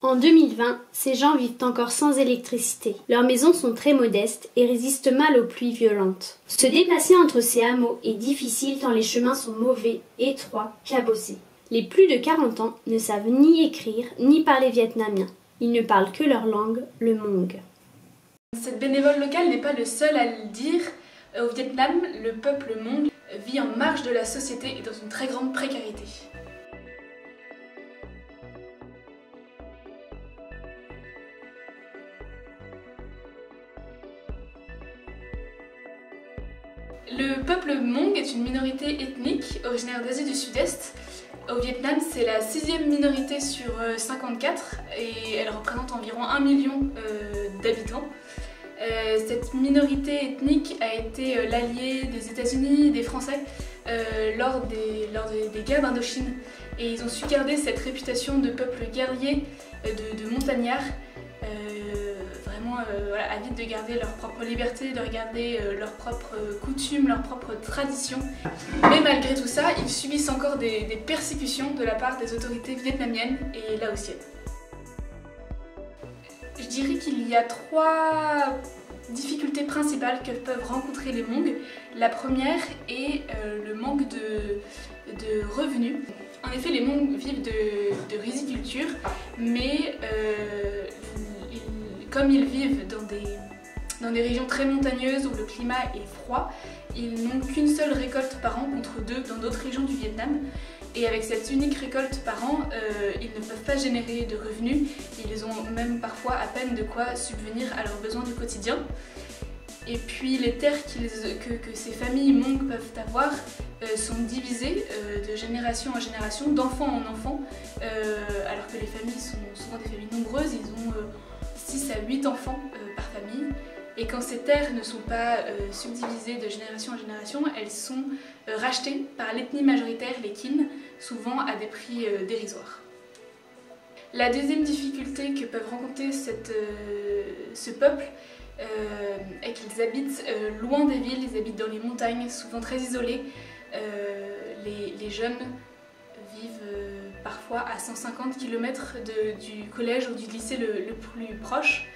En 2020, ces gens vivent encore sans électricité. Leurs maisons sont très modestes et résistent mal aux pluies violentes. Se déplacer entre ces hameaux est difficile tant les chemins sont mauvais, étroits, cabossés. Les plus de 40 ans ne savent ni écrire ni parler vietnamien. Ils ne parlent que leur langue, le Hmong. Cette bénévole locale n'est pas le seul à le dire. Au Vietnam, le peuple Hmong vit en marge de la société et dans une très grande précarité. Le peuple Hmong est une minorité ethnique originaire d'Asie du Sud-Est. Au Vietnam, c'est la 6e minorité sur 54 et elle représente environ 1 million d'habitants. Cette minorité ethnique a été l'allié des États-Unis, des Français lors des guerres d'Indochine. Et ils ont su garder cette réputation de peuple guerrier, de montagnard, voilà, avides de garder leur propre liberté, de regarder leurs propres coutumes, leurs propres traditions. Mais malgré tout ça, ils subissent encore des persécutions de la part des autorités vietnamiennes et laotiennes. Je dirais qu'il y a 3 difficultés principales que peuvent rencontrer les Hmong. La première est le manque de revenus. En effet, les Hmong vivent de riziculture, mais comme ils vivent dans des régions très montagneuses où le climat est froid, ils n'ont qu'une seule récolte par an contre 2 dans d'autres régions du Vietnam. Et avec cette unique récolte par an, ils ne peuvent pas générer de revenus. Ils ont même parfois à peine de quoi subvenir à leurs besoins du quotidien. Et puis les terres que ces familles Hmong peuvent avoir sont divisées de génération en génération, d'enfant en enfant, alors que les familles sont souvent des familles nombreuses, ils ont 6 à 8 enfants par famille. Et quand ces terres ne sont pas subdivisées de génération en génération, elles sont rachetées par l'ethnie majoritaire, les Kin, souvent à des prix dérisoires. La deuxième difficulté que peuvent rencontrer ce peuple est qu'ils habitent loin des villes, ils habitent dans les montagnes, souvent très isolés. Les jeunes vivent parfois à 150 km du collège ou du lycée le plus proche.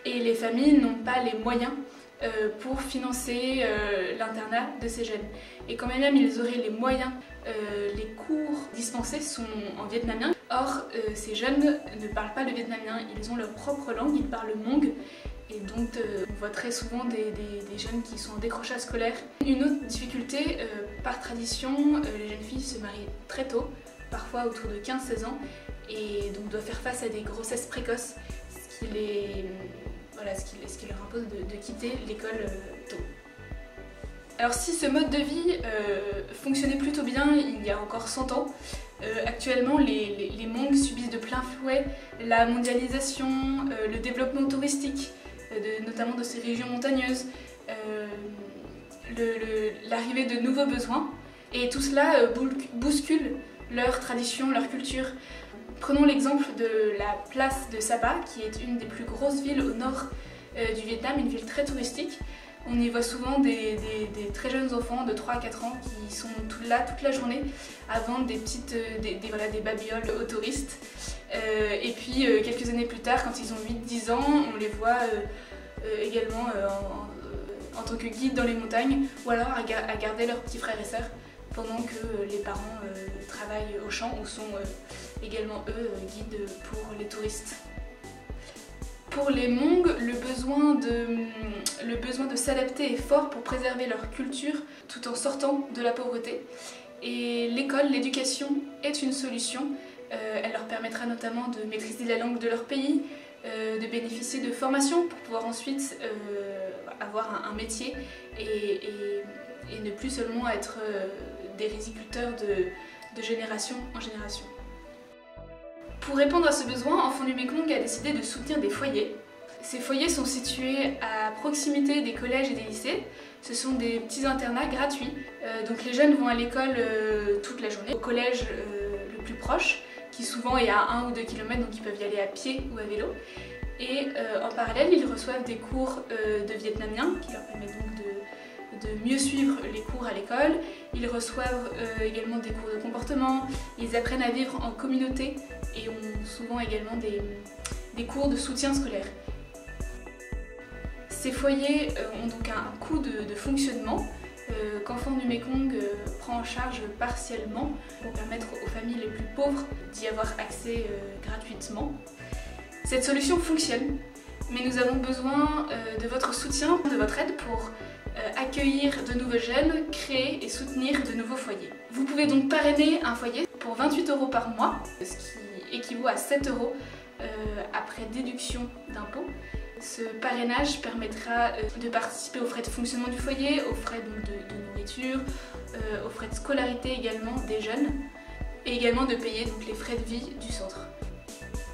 Et les familles n'ont pas les moyens pour financer l'internat de ces jeunes. Et quand même ils auraient les moyens, les cours dispensés sont en vietnamien. Or, ces jeunes ne parlent pas le vietnamien, ils ont leur propre langue, ils parlent le Hmong. Et donc on voit très souvent des jeunes qui sont en décrochage scolaire. Une autre difficulté, par tradition, les jeunes filles se marient très tôt, parfois autour de 15-16 ans, et donc doivent faire face à des grossesses précoces, ce qui leur impose de quitter l'école tôt. Alors si ce mode de vie fonctionnait plutôt bien il y a encore 100 ans, actuellement les Hmong subissent de plein fouet la mondialisation, le développement touristique, notamment de ces régions montagneuses, l'arrivée de nouveaux besoins, et tout cela bouscule leur tradition, leur culture. Prenons l'exemple de la place de Sapa, qui est une des plus grosses villes au nord du Vietnam, une ville très touristique. On y voit souvent des très jeunes enfants de 3 à 4 ans qui sont là toute la journée à vendre des babioles aux touristes. Et puis quelques années plus tard, quand ils ont 8-10 ans, on les voit également en tant que guides dans les montagnes, ou alors à garder leurs petits frères et sœurs pendant que les parents travaillent au champ ou sont également eux guides pour les touristes. Pour les Hmong, le besoin de s'adapter est fort pour préserver leur culture tout en sortant de la pauvreté. Et l'école, l'éducation est une solution. Elle leur permettra notamment de maîtriser la langue de leur pays, de bénéficier de formations pour pouvoir ensuite avoir un métier et ne plus seulement être des riziculteurs de génération en génération. Pour répondre à ce besoin, Enfants du Mékong a décidé de soutenir des foyers. Ces foyers sont situés à proximité des collèges et des lycées. Ce sont des petits internats gratuits. Donc les jeunes vont à l'école toute la journée, au collège le plus proche, qui souvent est à 1 ou 2 km, donc ils peuvent y aller à pied ou à vélo. Et en parallèle, ils reçoivent des cours de vietnamien qui leur permettent donc de mieux suivre les cours à l'école. Ils reçoivent également des cours de comportement, ils apprennent à vivre en communauté et ont souvent également des cours de soutien scolaire. Ces foyers ont donc un coût de fonctionnement qu'Enfants du Mékong prend en charge partiellement pour permettre aux familles les plus pauvres d'y avoir accès gratuitement. Cette solution fonctionne, mais nous avons besoin de votre soutien, de votre aide pour accueillir de nouveaux jeunes, créer et soutenir de nouveaux foyers. Vous pouvez donc parrainer un foyer pour 28 € par mois, ce qui équivaut à 7 € après déduction d'impôts. Ce parrainage permettra de participer aux frais de fonctionnement du foyer, aux frais donc, de nourriture, aux frais de scolarité également des jeunes, et également de payer donc, les frais de vie du centre.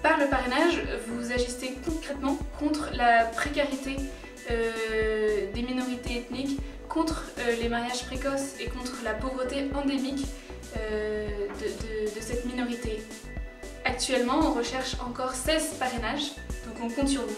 Par le parrainage, vous agissez concrètement contre la précarité des minorités ethniques, contre les mariages précoces et contre la pauvreté endémique de cette minorité. Actuellement, on recherche encore 16 parrainages, donc on compte sur vous.